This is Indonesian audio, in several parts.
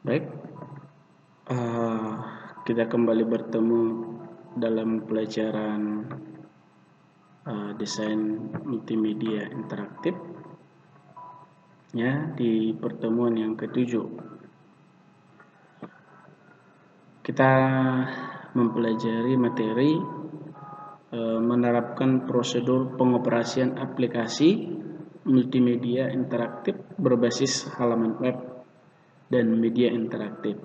Baik, kita kembali bertemu dalam pelajaran desain multimedia interaktif ya, di pertemuan yang ke-7. Kita mempelajari materi menerapkan prosedur pengoperasian aplikasi multimedia interaktif berbasis halaman web dan media interaktif.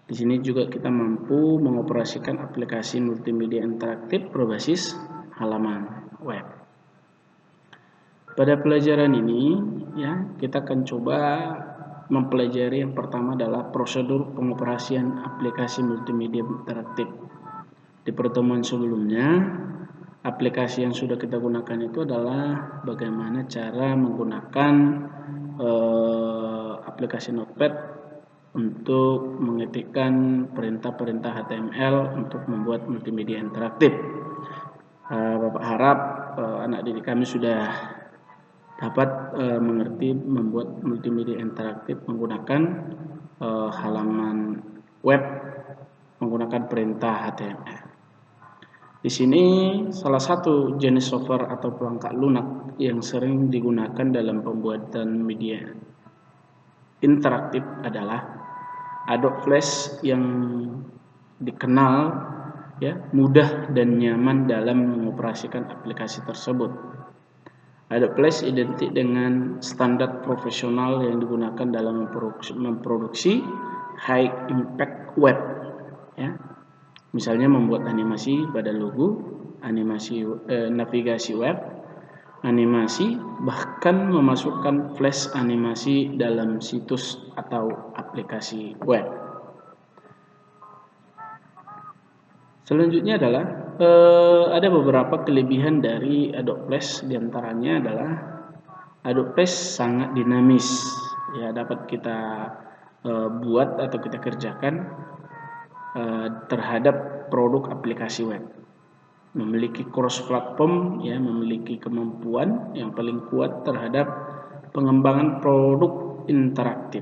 Di sini juga kita mampu mengoperasikan aplikasi multimedia interaktif berbasis halaman web. Pada pelajaran ini ya, kita akan coba mempelajari yang pertama adalah prosedur pengoperasian aplikasi multimedia interaktif. Di pertemuan sebelumnya, aplikasi yang sudah kita gunakan itu adalah bagaimana cara menggunakan aplikasi Notepad untuk mengetikkan perintah-perintah HTML untuk membuat multimedia interaktif. Bapak harap anak didik kami sudah dapat mengerti membuat multimedia interaktif menggunakan halaman web menggunakan perintah HTML. Di sini salah satu jenis software atau perangkat lunak yang sering digunakan dalam pembuatan media interaktif adalah Adobe Flash yang dikenal ya mudah dan nyaman dalam mengoperasikan aplikasi tersebut. Adobe Flash identik dengan standar profesional yang digunakan dalam memproduksi high impact web ya. Misalnya membuat animasi pada logo, animasi navigasi web, animasi, bahkan memasukkan flash animasi dalam situs atau aplikasi web. Selanjutnya adalah ada beberapa kelebihan dari Adobe Flash, diantaranya adalah Adobe Flash sangat dinamis, ya dapat kita buat atau kita kerjakan terhadap produk aplikasi web. Memiliki cross platform ya, memiliki kemampuan yang paling kuat terhadap pengembangan produk interaktif.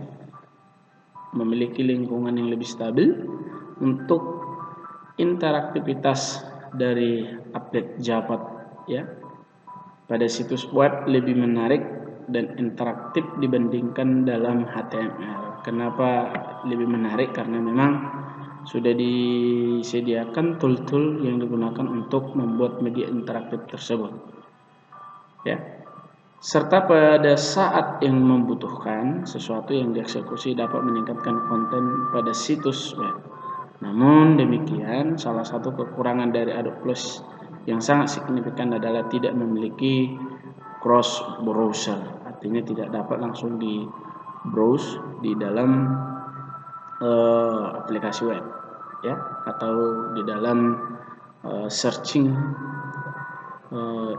Memiliki lingkungan yang lebih stabil untuk interaktivitas dari update Java ya. Pada situs web lebih menarik dan interaktif dibandingkan dalam HTML. Kenapa lebih menarik? Karena memang sudah disediakan tool-tool yang digunakan untuk membuat media interaktif tersebut ya, serta pada saat yang membutuhkan sesuatu yang dieksekusi dapat meningkatkan konten pada situs web. Namun demikian, salah satu kekurangan dari Adobe Flash yang sangat signifikan adalah tidak memiliki cross browser, artinya tidak dapat langsung di browse di dalam aplikasi web ya, atau di dalam searching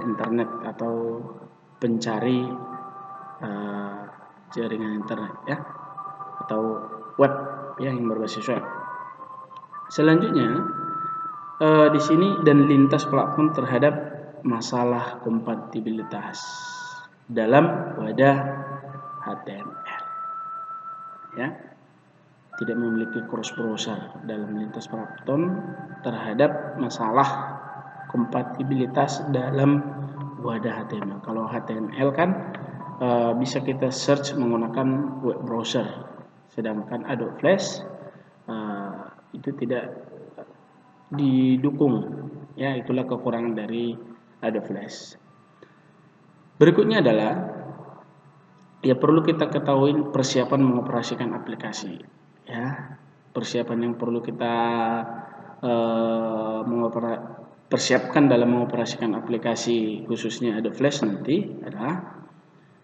internet atau pencari jaringan internet ya, atau web ya yang berbasis web. Selanjutnya di sini dan lintas platform terhadap masalah kompatibilitas dalam wadah HTML ya. Tidak memiliki cross browser dalam lintas platform terhadap masalah kompatibilitas dalam wadah HTML. Kalau HTML kan bisa kita search menggunakan web browser, sedangkan Adobe Flash itu tidak didukung ya. Itulah kekurangan dari Adobe Flash. Berikutnya adalah ya, perlu kita ketahui persiapan mengoperasikan aplikasi ya. Persiapan yang perlu kita persiapkan dalam mengoperasikan aplikasi khususnya Adobe Flash nanti adalah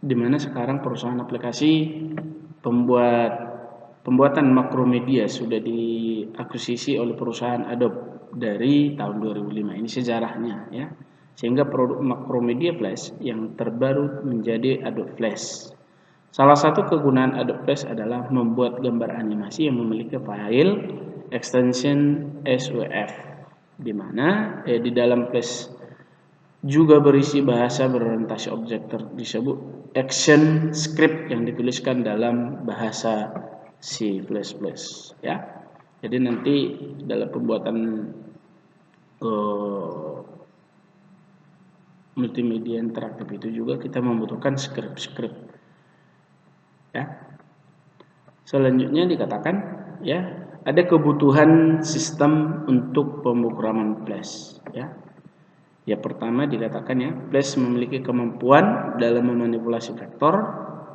dimana sekarang perusahaan aplikasi pembuatan makromedia sudah diakuisisi oleh perusahaan Adobe dari tahun 2005. Ini sejarahnya ya, sehingga produk makromedia Flash yang terbaru menjadi Adobe Flash. Salah satu kegunaan Adobe Flash adalah membuat gambar animasi yang memiliki file extension SWF, di mana di dalam Flash juga berisi bahasa berorientasi objek disebut action script yang dituliskan dalam bahasa C++, ya. Jadi nanti dalam pembuatan multimedia interaktif itu juga kita membutuhkan script, ya. Selanjutnya dikatakan, ya, ada kebutuhan sistem untuk pemrograman Flash, ya. Ya, pertama dikatakan, ya, Flash memiliki kemampuan dalam memanipulasi vektor,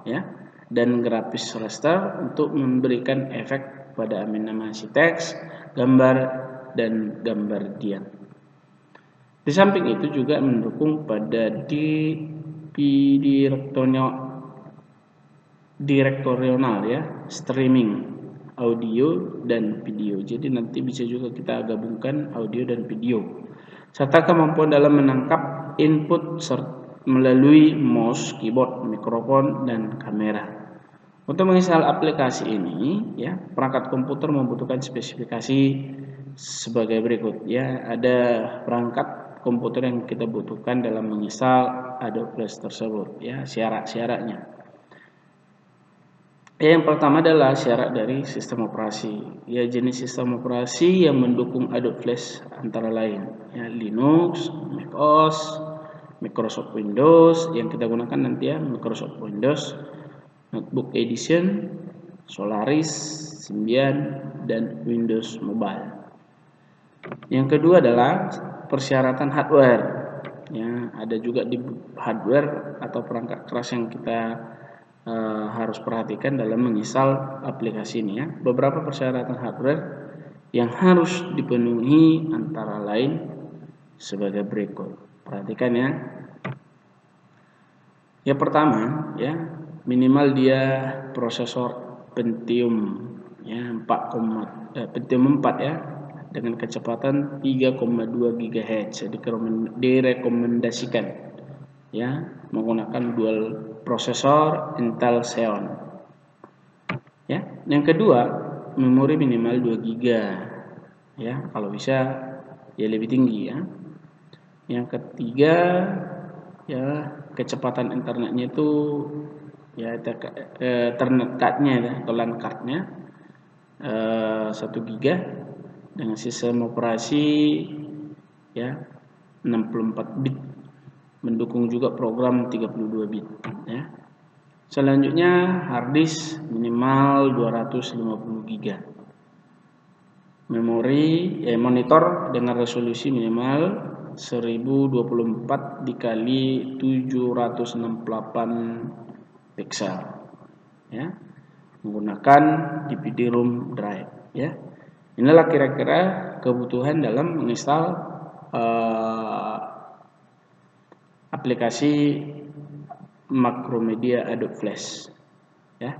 ya, dan grafis raster untuk memberikan efek pada animasi teks, gambar, dan gambar diam. Di samping itu juga mendukung pada direktorial, ya, streaming audio dan video. Jadi nanti bisa juga kita gabungkan audio dan video, serta kemampuan dalam menangkap input melalui mouse, keyboard, mikrofon, dan kamera. Untuk menginstal aplikasi ini, ya, perangkat komputer membutuhkan spesifikasi sebagai berikut, ya. Ada perangkat komputer yang kita butuhkan dalam menginstal Adobe Flash tersebut, ya, syarat-syaratnya. Yang pertama adalah syarat dari sistem operasi. Ya, jenis sistem operasi yang mendukung Adobe Flash antara lain, ya, Linux, macOS, Microsoft Windows. Yang kita gunakan nanti, ya, Microsoft Windows, Notebook Edition, Solaris, Symbian, dan Windows Mobile. Yang kedua adalah persyaratan hardware. Ya, ada juga di hardware atau perangkat keras yang kita harus perhatikan dalam menginstal aplikasi ini, ya. Beberapa persyaratan hardware yang harus dipenuhi antara lain sebagai berikut. Perhatikan, ya. Yang pertama, ya, minimal dia prosesor Pentium, ya, Pentium 4, ya, dengan kecepatan 3,2 GHz. Direkomendasikan, ya, menggunakan dual prosesor Intel Xeon, ya. Yang kedua, memori minimal 2 GB, ya, kalau bisa ya lebih tinggi, ya. Yang ketiga, ya, kecepatan internetnya itu, ya, Ethernet card-nya, ya, atau LAN card-nya 1 GB dengan sistem operasi, ya, 64 bit, mendukung juga program 32 bit, ya. Selanjutnya harddisk minimal 250 GB. Memori, monitor dengan resolusi minimal 1024 dikali 768 pixel, ya, menggunakan DVD-ROM drive, ya. Inilah kira-kira kebutuhan dalam menginstal aplikasi Macromedia Adobe Flash, ya.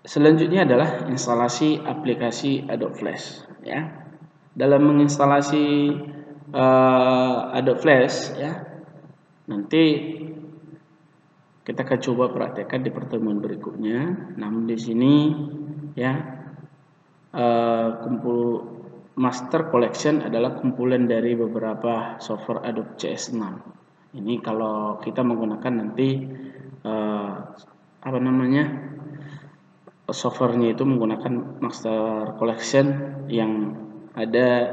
Selanjutnya adalah instalasi aplikasi Adobe Flash, ya. Dalam menginstalasi Adobe Flash, ya, nanti kita akan coba praktekkan di pertemuan berikutnya. Namun di sini, ya, Master Collection adalah kumpulan dari beberapa software Adobe CS6. Ini kalau kita menggunakan nanti softwarenya itu menggunakan Master Collection yang ada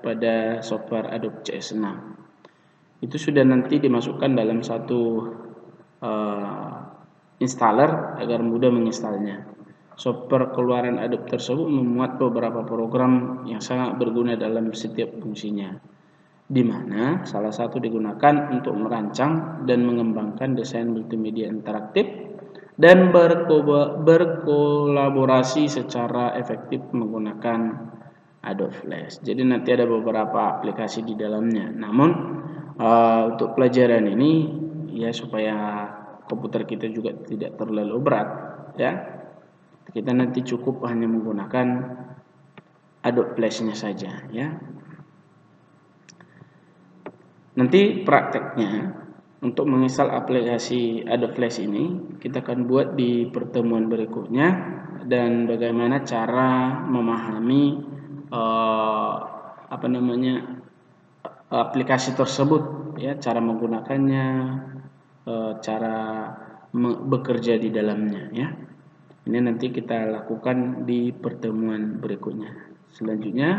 pada software Adobe CS6. Itu sudah nanti dimasukkan dalam satu installer agar mudah menginstalnya. Software keluaran Adobe tersebut memuat beberapa program yang sangat berguna dalam setiap fungsinya, di mana salah satu digunakan untuk merancang dan mengembangkan desain multimedia interaktif dan berkolaborasi secara efektif menggunakan Adobe Flash. Jadi nanti ada beberapa aplikasi di dalamnya. Namun untuk pelajaran ini, ya, supaya komputer kita juga tidak terlalu berat, ya, kita nanti cukup hanya menggunakan Adobe Flash-nya saja, ya. Nanti prakteknya untuk menginstal aplikasi Adobe Flash ini kita akan buat di pertemuan berikutnya, dan bagaimana cara memahami aplikasi tersebut, ya, cara menggunakannya, cara bekerja di dalamnya ya. Ini nanti kita lakukan di pertemuan berikutnya. Selanjutnya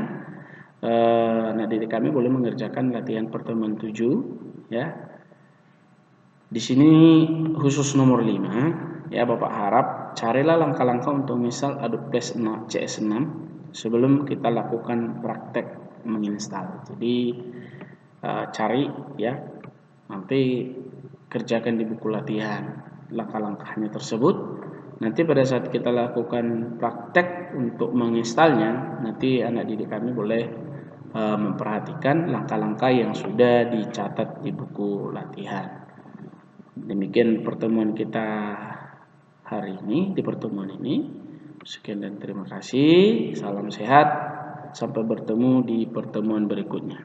anak didik kami boleh mengerjakan latihan pertemuan 7 ya. Di sini khusus nomor 5 ya, Bapak harap carilah langkah-langkah untuk misal Adobe Flash CS6 sebelum kita lakukan praktek menginstal. Jadi cari ya, nanti kerjakan di buku latihan langkah-langkahnya tersebut. Nanti pada saat kita lakukan praktek untuk menginstalnya, nanti anak didik kami boleh memperhatikan langkah-langkah yang sudah dicatat di buku latihan. Demikian pertemuan kita hari ini, di pertemuan ini. Sekian dan terima kasih. Salam sehat. Sampai bertemu di pertemuan berikutnya.